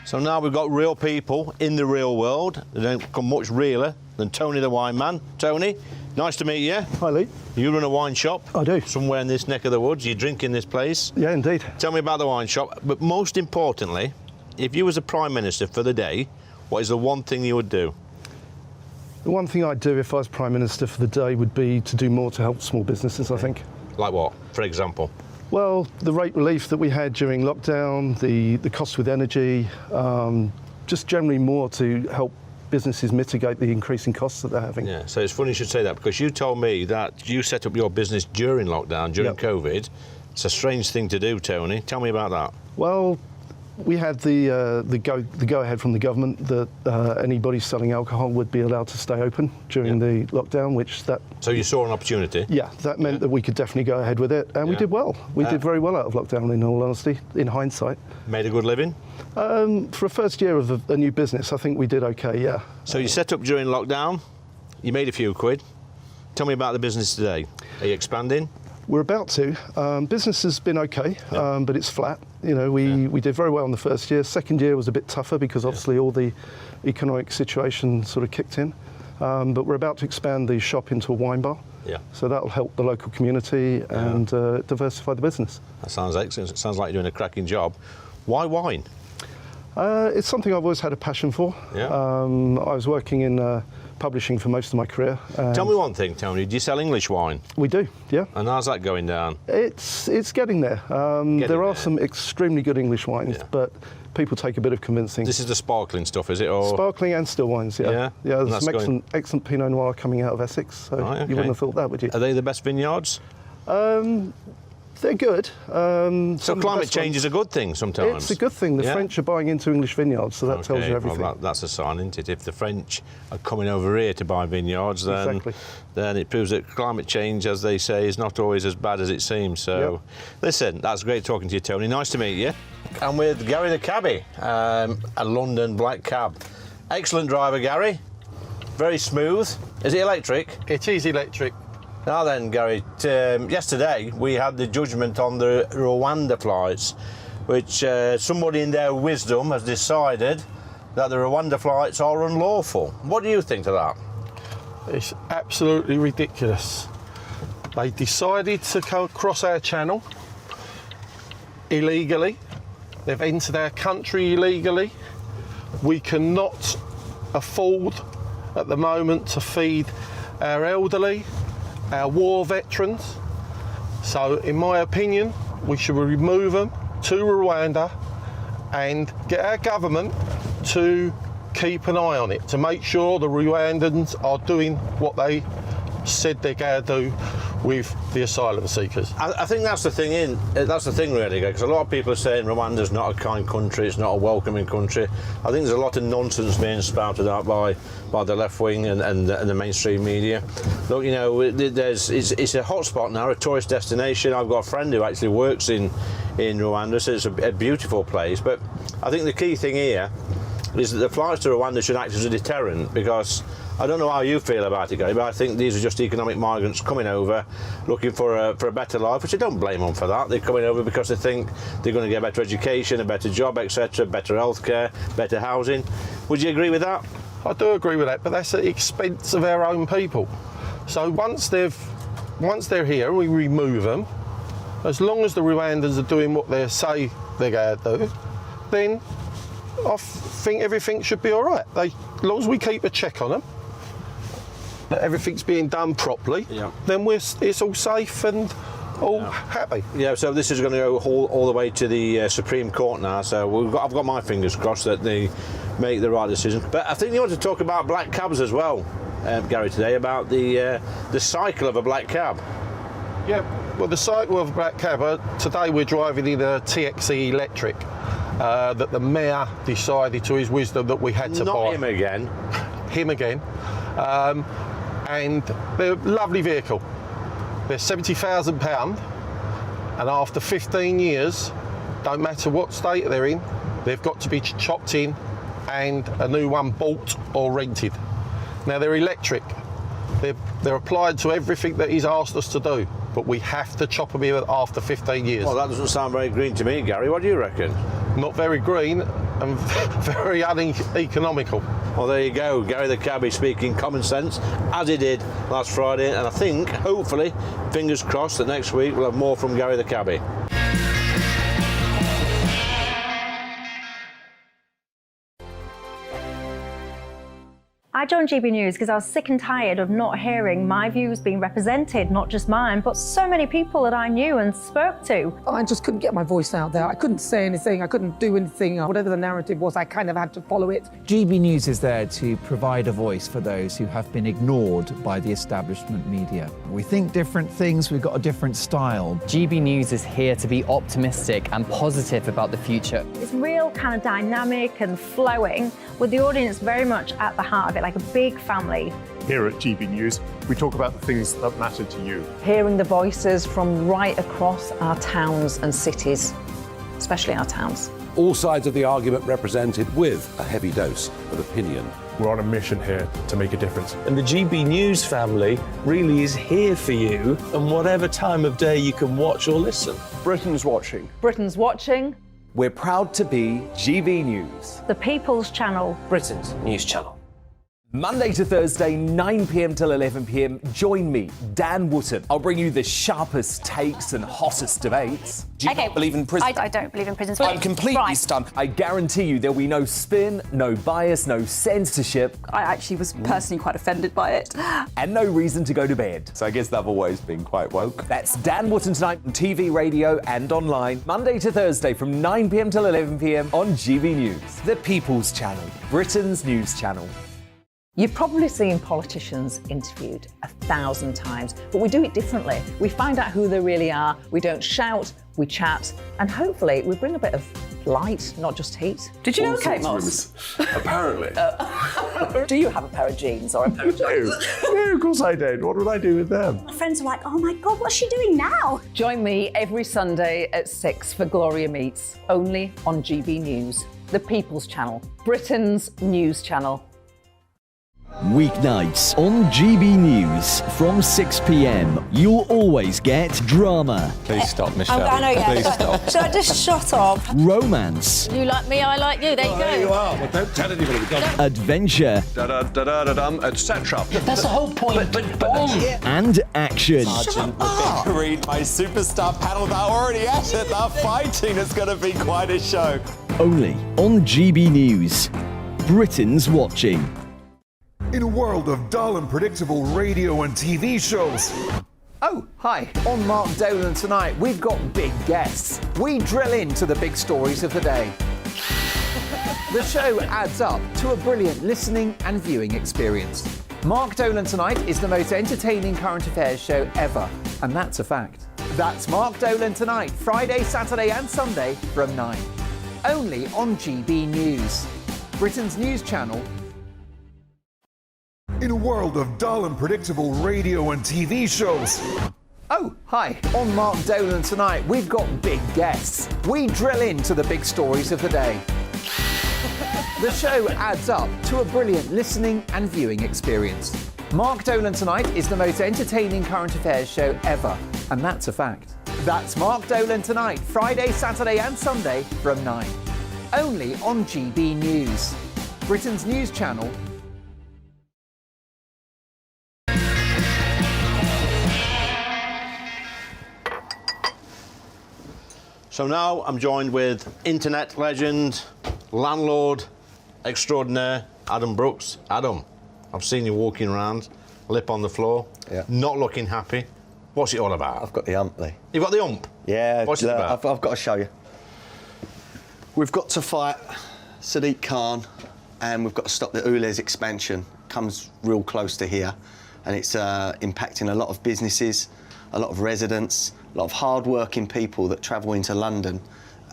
So now we've got real people in the real world. They don't come much realer than Tony the wine man. Tony, nice to meet you. Hi, Lee. You run a wine shop. I do. Somewhere in this neck of the woods. You drink in this place. Yeah, indeed. Tell me about the wine shop. But most importantly, if you was a Prime Minister for the day, what is the one thing you would do? The one thing I'd do if I was Prime Minister for the day would be to do more to help small businesses, I think. Like what, for example? Well, the rate relief that we had during lockdown, the cost with energy, just generally more to help businesses mitigate the increasing costs that they're having. Yeah, so it's funny you should say that, because you told me that you set up your business during lockdown, during COVID. It's a strange thing to do, Tony. Tell me about that. Well, we had the go-ahead from the government that anybody selling alcohol would be allowed to stay open during the lockdown, which that... So you saw an opportunity? Yeah, that meant that we could definitely go ahead with it, and we did well. We did very well out of lockdown, in all honesty, in hindsight. Made a good living? For a first year of a new business, I think we did okay, yeah. So you set up during lockdown, you made a few quid. Tell me about the business today. Are you expanding? We're about to. Business has been okay, but it's flat. You know, we did very well in the first year. Second year was a bit tougher because obviously all the economic situation sort of kicked in. But we're about to expand the shop into a wine bar. Yeah. So that'll help the local community and diversify the business. That sounds excellent. It sounds like you're doing a cracking job. Why wine? It's something I've always had a passion for. Yeah. I was working in publishing for most of my career. Tell me one thing, Tony. Do you sell English wine? We do, yeah. And how's that going down? It's getting there. There are some extremely good English wines, but people take a bit of convincing. This is the sparkling stuff, is it? Or sparkling and still wines, yeah. Yeah, there's some excellent Pinot Noir coming out of Essex, so you wouldn't have thought that, would you? Are they the best vineyards? they're good. So climate change is a good thing sometimes? It's a good thing. The French are buying into English vineyards, so that tells you everything. Well, that's a sign, isn't it? If the French are coming over here to buy vineyards, then it proves that climate change, as they say, is not always as bad as it seems. So, listen, that's great talking to you, Tony. Nice to meet you. And with Gary the cabbie, a London black cab. Excellent driver, Gary. Very smooth. Is it electric? It is electric. Now then, Gary, yesterday we had the judgment on the Rwanda flights, which somebody in their wisdom has decided that the Rwanda flights are unlawful. What do you think of that? It's absolutely ridiculous. They decided to cross our channel illegally. They've entered our country illegally. We cannot afford at the moment to feed our elderly, our war veterans. So in my opinion, we should remove them to Rwanda and get our government to keep an eye on it, to make sure the Rwandans are doing what they said they're going to do with the asylum seekers. I think that's the thing that's the thing really, because a lot of people are saying Rwanda's not a kind country, it's not a welcoming country. I think there's a lot of nonsense being spouted out by the left wing and the mainstream media. Look, you know, it's a hotspot now, a tourist destination. I've got a friend who actually works in Rwanda, so it's a beautiful place. But I think the key thing here is that the flights to Rwanda should act as a deterrent, because I don't know how you feel about it, Gary, but I think these are just economic migrants coming over looking for a better life, which I don't blame them for that. They're coming over because they think they're going to get a better education, a better job, etc., better healthcare, better housing. Would you agree with that? I do agree with that, but that's at the expense of our own people. So once they're here, we remove them. As long as the Rwandans are doing what they say they're going to do, then I think everything should be all right. As long as we keep a check on them, that everything's being done properly, then it's all safe and all happy. Yeah, so this is going to go all the way to the Supreme Court now, so I've got my fingers crossed that they make the right decision. But I think you want to talk about black cabs as well, Gary, today, about the cycle of a black cab. Yeah, well, the cycle of a black cab, today we're driving in a TXE electric that the mayor decided to his wisdom that we had to buy. Not him again. Him again. And they're a lovely vehicle. They're £70,000, and after 15 years, don't matter what state they're in, they've got to be chopped in and a new one bought or rented. Now they're electric. They're applied to everything that he's asked us to do, but we have to chop them in after 15 years. Well, that doesn't sound very green to me, Gary. What do you reckon? Not very green and very uneconomical. Well, there you go. Gary the cabbie speaking common sense, as he did last Friday. And I think, hopefully, fingers crossed, that next week we'll have more from Gary the cabbie. I joined GB News because I was sick and tired of not hearing my views being represented, not just mine, but so many people that I knew and spoke to. I just couldn't get my voice out there. I couldn't say anything, I couldn't do anything. Whatever the narrative was, I kind of had to follow it. GB News is there to provide a voice for those who have been ignored by the establishment media. We think different things, we've got a different style. GB News is here to be optimistic and positive about the future. It's real kind of dynamic and flowing, with the audience very much at the heart of it, like a big family. Here at GB News, we talk about the things that matter to you. Hearing the voices from right across our towns and cities, especially our towns. All sides of the argument represented with a heavy dose of opinion. We're on a mission here to make a difference. And the GB News family really is here for you, and whatever time of day you can watch or listen. Britain's watching. Britain's watching. We're proud to be GB News. The People's Channel. Britain's news channel. Monday to Thursday, 9 p.m. till 11 p.m. Join me, Dan Wootton. I'll bring you the sharpest takes and hottest debates. Do you not believe in prison? I don't believe in prison. I'm completely stunned. I guarantee you there'll be no spin, no bias, no censorship. I actually was personally quite offended by it. And no reason to go to bed. So I guess they've always been quite woke. That's Dan Wootton tonight on TV, radio and online. Monday to Thursday from 9 p.m. till 11 p.m. on GB News. The People's Channel, Britain's news channel. You've probably seen politicians interviewed 1,000 times, but we do it differently. We find out who they really are, we don't shout, we chat, and hopefully we bring a bit of light, not just heat. Did you know Kate Moss? Apparently. Do you have a pair of jeans or a pair of jeans? No, of course I don't. What would I do with them? My friends are like, oh my God, what's she doing now? Join me every Sunday at 6 for Gloria Meets, only on GB News, the People's Channel, Britain's news channel. Weeknights on GB News from 6 p.m. You'll always get drama. Please stop, Michelle. I know, yeah. Please stop. Should I just shut up? Romance. You like me, I like you. There you go. There you are. Well, don't tell anybody. Adventure. Etc. That's the whole point. And action. Sergeant Rebecca Reed, my superstar panel, they're already at it. They're fighting. It's going to be quite a show. Only on GB News. Britain's watching. In a world of dull and predictable radio and TV shows. Oh, hi. On Mark Dolan tonight, we've got big guests. We drill into the big stories of the day. The show adds up to a brilliant listening and viewing experience. Mark Dolan Tonight is the most entertaining current affairs show ever, and that's a fact. That's Mark Dolan Tonight, Friday, Saturday and Sunday from 9. Only on GB News, Britain's news channel. In a world of dull and predictable radio and TV shows. Oh, hi. On Mark Dolan Tonight, we've got big guests. We drill into the big stories of the day. The show adds up to a brilliant listening and viewing experience. Mark Dolan Tonight is the most entertaining current affairs show ever, and that's a fact. That's Mark Dolan Tonight, Friday, Saturday and Sunday from 9. Only on GB News, Britain's news channel. So now I'm joined with internet legend, landlord extraordinaire, Adam Brooks. Adam, I've seen you walking around, lip on the floor, not looking happy. What's it all about? I've got the ump, Lee. You've got the ump? Yeah. What's it about? I've got to show you. We've got to fight Sadiq Khan and we've got to stop the ULEZ expansion. Comes real close to here and it's impacting a lot of businesses, a lot of residents, a lot of hard-working people that travel into London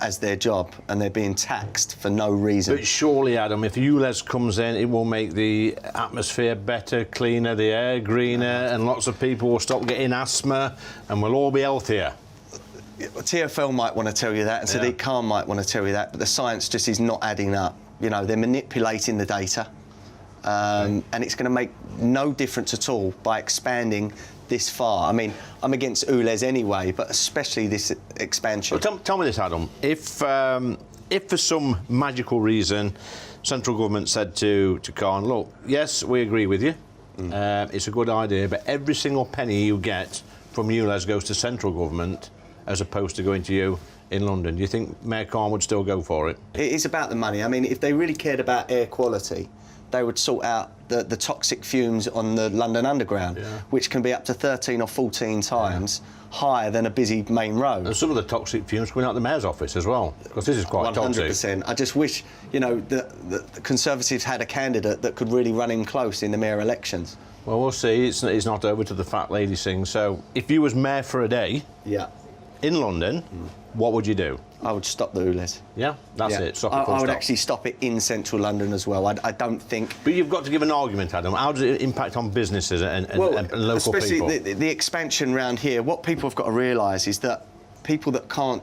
as their job and they're being taxed for no reason. But surely, Adam, if ULEZ comes in, it will make the atmosphere better, cleaner, the air greener, and lots of people will stop getting asthma and we'll all be healthier. TfL might want to tell you that and Sadiq Khan might want to tell you that, but the science just is not adding up. You know, they're manipulating the data and it's going to make no difference at all by expanding this far. I mean, I'm against ULEZ anyway, but especially this expansion. Well, tell me this, Adam. If for some magical reason central government said to Khan, look, yes, we agree with you, it's a good idea, but every single penny you get from ULEZ goes to central government as opposed to going to you in London, do you think Mayor Khan would still go for it? It is about the money. I mean, if they really cared about air quality, they would sort out the toxic fumes on the London Underground, which can be up to 13 or 14 times higher than a busy main road. And some of the toxic fumes coming out the Mayor's office as well, because this is quite 100%. toxic. I just wish, you know, the Conservatives had a candidate that could really run in close in the mayor elections. Well, we'll see. It's not over till the fat lady sings. So, if you was mayor for a day in London, what would you do? I would stop the ULEZ. Yeah, that's it. Stop it, I would actually stop it in central London as well. I don't think... But you've got to give an argument, Adam. How does it impact on businesses and local especially people? The expansion around here, what people have got to realise is that people that can't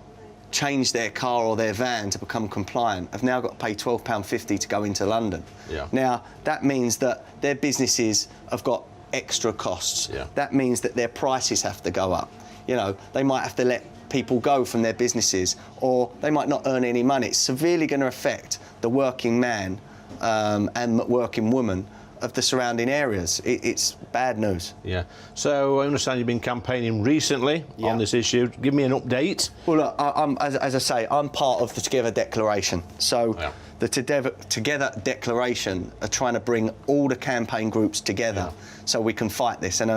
change their car or their van to become compliant have now got to pay £12.50 to go into London. Now, that means that their businesses have got extra costs. That means that their prices have to go up. You know, they might have to let people go from their businesses or they might not earn any money. It's severely going to affect the working man and working woman of the surrounding areas. It's bad news. Yeah. So I understand you've been campaigning recently on this issue. Give me an update. Well, look, as I say, I'm part of the Together Declaration. So the Together Declaration are trying to bring all the campaign groups together so we can fight this. And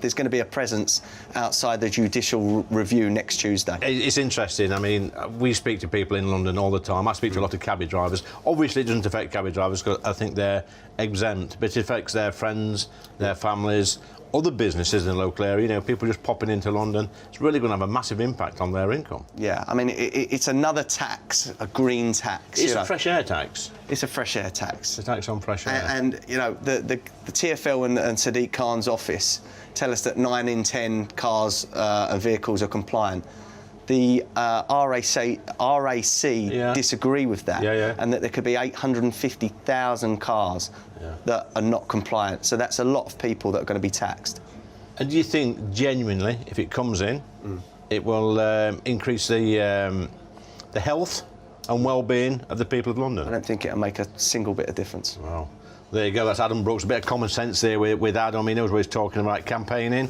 there's going to be a presence outside the judicial review next Tuesday. It's interesting. I mean, we speak to people in London all the time. I speak to a lot of cabbie drivers. Obviously, it doesn't affect cabbie drivers because I think they're exempt, but it affects their friends, their families, other businesses in the local area. You know, people just popping into London. It's really going to have a massive impact on their income. Yeah, I mean, it's another tax, a green tax. It's a fresh air tax. It's a fresh air tax. It's a tax on fresh air. And you know, the TfL and Sadiq Khan's office tell us that 9 in 10 cars and vehicles are compliant. The RAC disagree with that, and that there could be 850,000 cars that are not compliant. So that's a lot of people that are going to be taxed. And do you think, genuinely, if it comes in, it will increase the health and well-being of the people of London? I don't think it'll make a single bit of difference. Wow. There you go, that's Adam Brooks. A bit of common sense there with Adam. He knows what he's talking about, campaigning.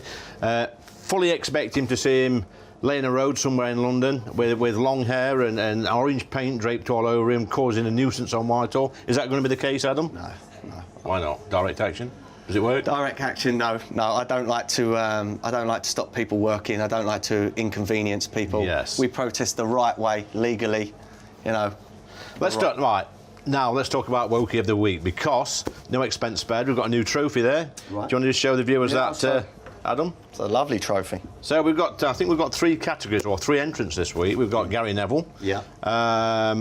Fully expect him to see him laying a road somewhere in London with long hair and orange paint draped all over him, causing a nuisance on Whitehall. Is that going to be the case, Adam? No. Why not? Direct action? Does it work? Direct action, no. I don't like to. I don't like to stop people working. I don't like to inconvenience people. Yes. We protest the right way, legally. You know. Let's start right. Now, let's talk about Wokie of the Week, because no expense spared. We've got a new trophy there. Right. Do you want to just show the viewers that, Adam? It's a lovely trophy. So we've got, I think we've got 3 categories, or 3 entrants this week. We've got Gary Neville. Yeah.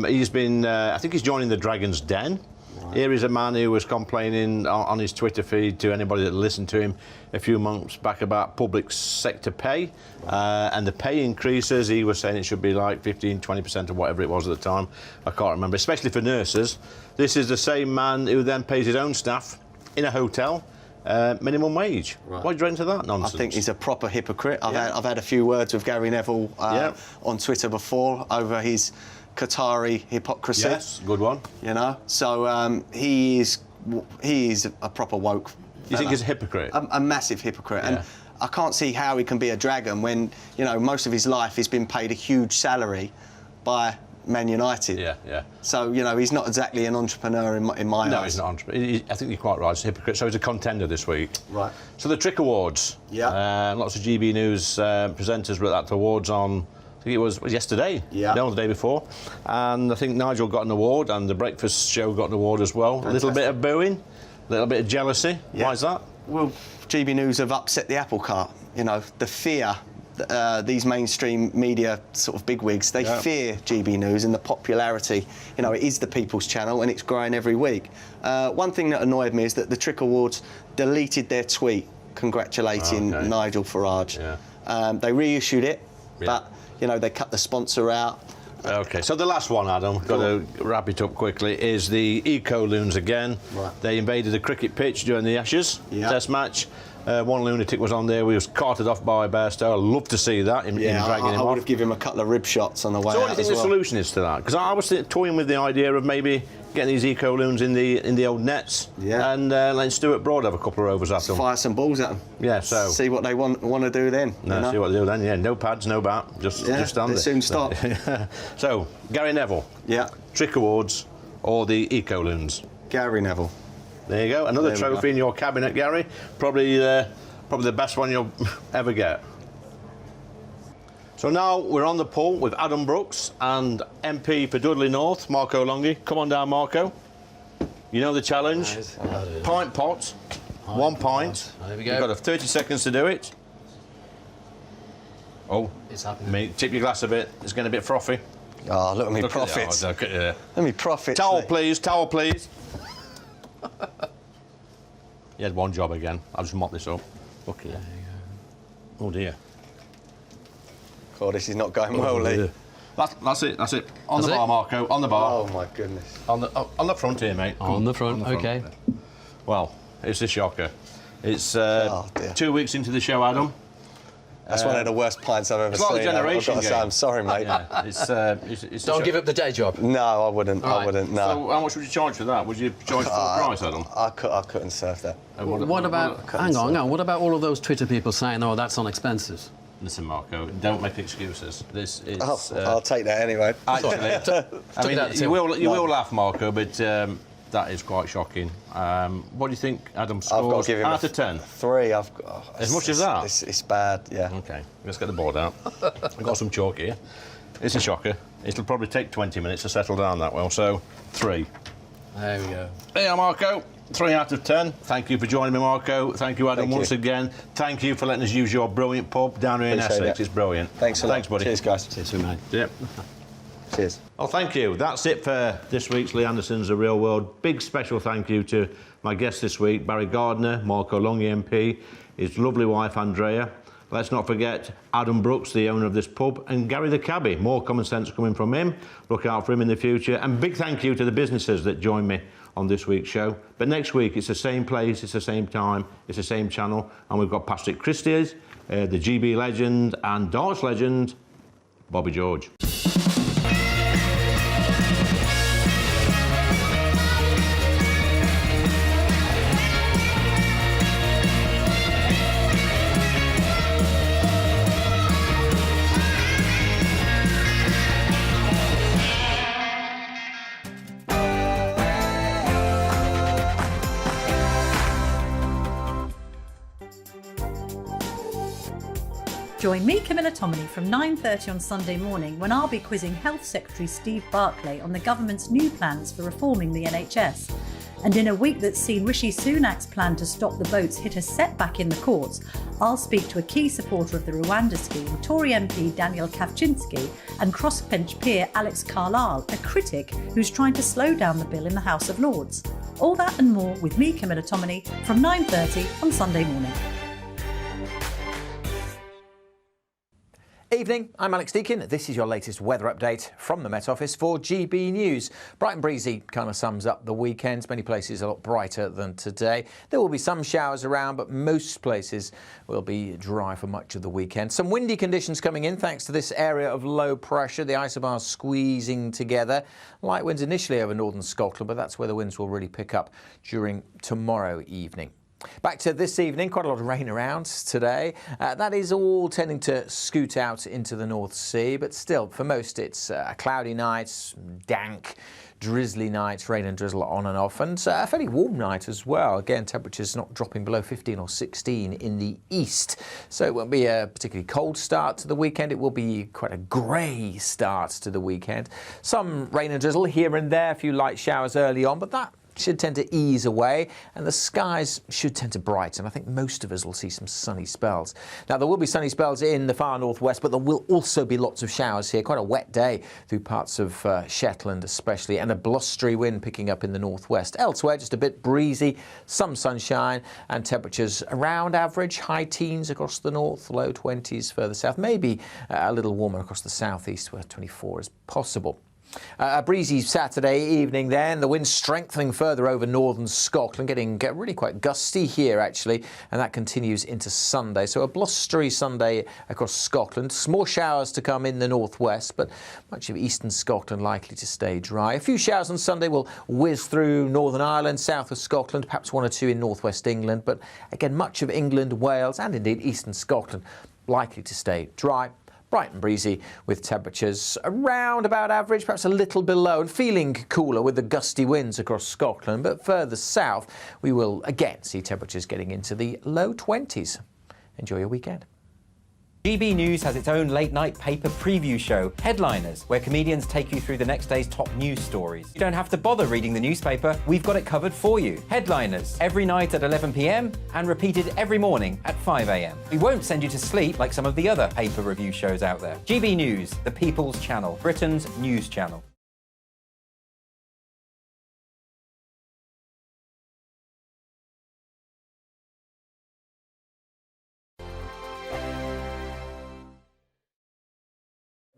He's been, I think he's joining the Dragon's Den. Right. Here is a man who was complaining on his Twitter feed to anybody that listened to him a few months back about public sector pay, and the pay increases. He was saying it should be like 15-20% or whatever it was at the time. I can't remember, especially for nurses. This is the same man who then pays his own staff in a hotel minimum wage. Right. What do you reckon to that nonsense? I think he's a proper hypocrite. I've had a few words with Gary Neville on Twitter before over his Qatari hypocrisy. Yes, good one. You know, so he is a proper woke. You think he's a hypocrite? A massive hypocrite. And I can't see how he can be a dragon when, you know, most of his life he's been paid a huge salary by Man United. Yeah. So, you know, he's not exactly an entrepreneur in my eyes. No, he's not an entrepreneur. I think you're quite right. He's a hypocrite. So he's a contender this week. Right. So the Trick Awards. Yeah. Lots of GB News presenters were at the awards on, I think it was yesterday. Yeah. No, the day before. And I think Nigel got an award, and the Breakfast Show got an award as well. Fantastic. A little bit of booing, a little bit of jealousy. Yeah. Why is that? Well, GB News have upset the apple cart. You know, the fear. These mainstream media sort of bigwigs, they fear GB News and the popularity. You know, it is the People's Channel and it's growing every week. One thing that annoyed me is that the Trick Awards deleted their tweet congratulating Nigel Farage. Yeah. They reissued it, but, you know, they cut the sponsor out. OK, so the last one, Adam, got to wrap it up quickly, is the Eco-Loons again. Right. They invaded the cricket pitch during the Ashes Test match. One lunatic was on there. We was carted off by Bairstow. I'd love to see that, in dragging him off. I would have given him a couple of rib shots on the way out. So what do you think the solution is to that? Because I was toying with the idea of maybe getting these Eco-Loons in the old nets and letting Stuart Broad have a couple of overs at them. Fire some balls at them. Yeah, so... See what they want to do then. No, you know? See what they do then, yeah. No pads, no bat, just stand there. Soon stop. So, Gary Neville. Yeah. Trick Awards or the Eco-Loons? Gary Neville. There you go. Another trophy in your cabinet, Gary. Probably the best one you'll ever get. So now we're on the poll with Adam Brooks and MP for Dudley North, Marco Longhi. Come on down, Marco. You know the challenge. Pint pot, 1 pint. There we go. You've got 30 seconds to do it. Oh, it's happening. Tip your glass a bit. It's getting a bit frothy. Oh, look at me profits. Look at me profits. Towel, please. Towel, please. You had one job again. I'll just mop this up. Look here. Oh dear. God, this is not going well, Lee. That's it. On the bar, Marco. On the bar. Oh my goodness. On the front here, mate. On the front. Okay. Well, it's a shocker. It's 2 weeks into the show, Adam. That's one of the worst pints I've ever it's like seen. A generation I've got to say, I'm sorry, mate. It's Don't give up the day job. No, I wouldn't. Right. I wouldn't. No. So, how much would you charge for that? Would you charge full price, Adam? I couldn't serve that. What about? Hang on. What about all of those Twitter people saying, "Oh, that's on expenses"? Listen, Marco, don't make excuses. This is. I'll take that anyway. Actually, I mean, you will laugh, Marco, but that is quite shocking. What do you think Adam scores I've got to give him out of 10? 3. As much as that? It's bad, yeah. OK, let's get the board out. I've got some chalk here. It's a shocker. It'll probably take 20 minutes to settle down that well, so 3. There we go. There, Marco. 3 out of 10. Thank you for joining me, Marco. Thank you, Adam, Thank you. once again. Thank you for letting us use your brilliant pub down here in Appreciate Essex. it. It's brilliant. Thanks a lot. Thanks, buddy. Cheers, guys. Cheers, mate. Yep. Cheers. Well, thank you. That's it for this week's Lee Anderson's The Real World. Big special thank you to my guests this week, Barry Gardner, Marco Longy MP, his lovely wife, Andrea. Let's not forget Adam Brooks, the owner of this pub, and Gary the cabbie. More common sense coming from him. Look out for him in the future. And big thank you to the businesses that joined me on this week's show. But next week, it's the same place, it's the same time, it's the same channel, and we've got Patrick Christie's, the GB legend and darts legend, Bobby George. Join me, Camilla Tominey, from 9:30 on Sunday morning when I'll be quizzing Health Secretary Steve Barclay on the government's new plans for reforming the NHS. And in a week that's seen Rishi Sunak's plan to stop the boats hit a setback in the courts, I'll speak to a key supporter of the Rwanda scheme, Tory MP Daniel Kawczynski, and crossbench peer Alex Carlisle, a critic who's trying to slow down the bill in the House of Lords. All that and more with me, Camilla Tominey, from 9:30 on Sunday morning. Evening, I'm Alex Deakin. This is your latest weather update from the Met Office for GB News. Bright and breezy kind of sums up the weekend. Many places a lot brighter than today. There will be some showers around, but most places will be dry for much of the weekend. Some windy conditions coming in thanks to this area of low pressure. The isobars squeezing together. Light winds initially over northern Scotland, but that's where the winds will really pick up during tomorrow evening. Back to this evening, quite a lot of rain around today. That is all tending to scoot out into the North Sea, but still, for most, it's a cloudy night, dank, drizzly nights, rain and drizzle on and off, and a fairly warm night as well. Again, temperatures not dropping below 15 or 16 in the east. So it won't be a particularly cold start to the weekend. It will be quite a grey start to the weekend. Some rain and drizzle here and there, a few light showers early on, but that should tend to ease away and the skies should tend to brighten. I think most of us will see some sunny spells. Now, there will be sunny spells in the far northwest, but there will also be lots of showers here. Quite a wet day through parts of Shetland especially, and a blustery wind picking up in the northwest. Elsewhere, just a bit breezy, some sunshine and temperatures around average, high teens across the north, low 20s further south, maybe a little warmer across the southeast where 24 is possible. A breezy Saturday evening then, the wind strengthening further over northern Scotland, getting really quite gusty here actually, and that continues into Sunday. So a blustery Sunday across Scotland. Some more showers to come in the northwest, but much of eastern Scotland likely to stay dry. A few showers on Sunday will whiz through Northern Ireland, south of Scotland, perhaps 1 or 2 in northwest England, but again much of England, Wales and indeed eastern Scotland likely to stay dry. Bright and breezy with temperatures around about average, perhaps a little below, and feeling cooler with the gusty winds across Scotland. But further south, we will again see temperatures getting into the low 20s. Enjoy your weekend. GB News has its own late-night paper preview show, Headliners, where comedians take you through the next day's top news stories. You don't have to bother reading the newspaper, we've got it covered for you. Headliners, every night at 11 p.m. and repeated every morning at 5 a.m. We won't send you to sleep like some of the other paper review shows out there. GB News, the People's Channel, Britain's news channel.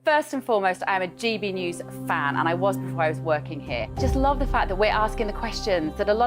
First and foremost, I'm a GB News fan, and I was before I was working here. Just love the fact that we're asking the questions that a lot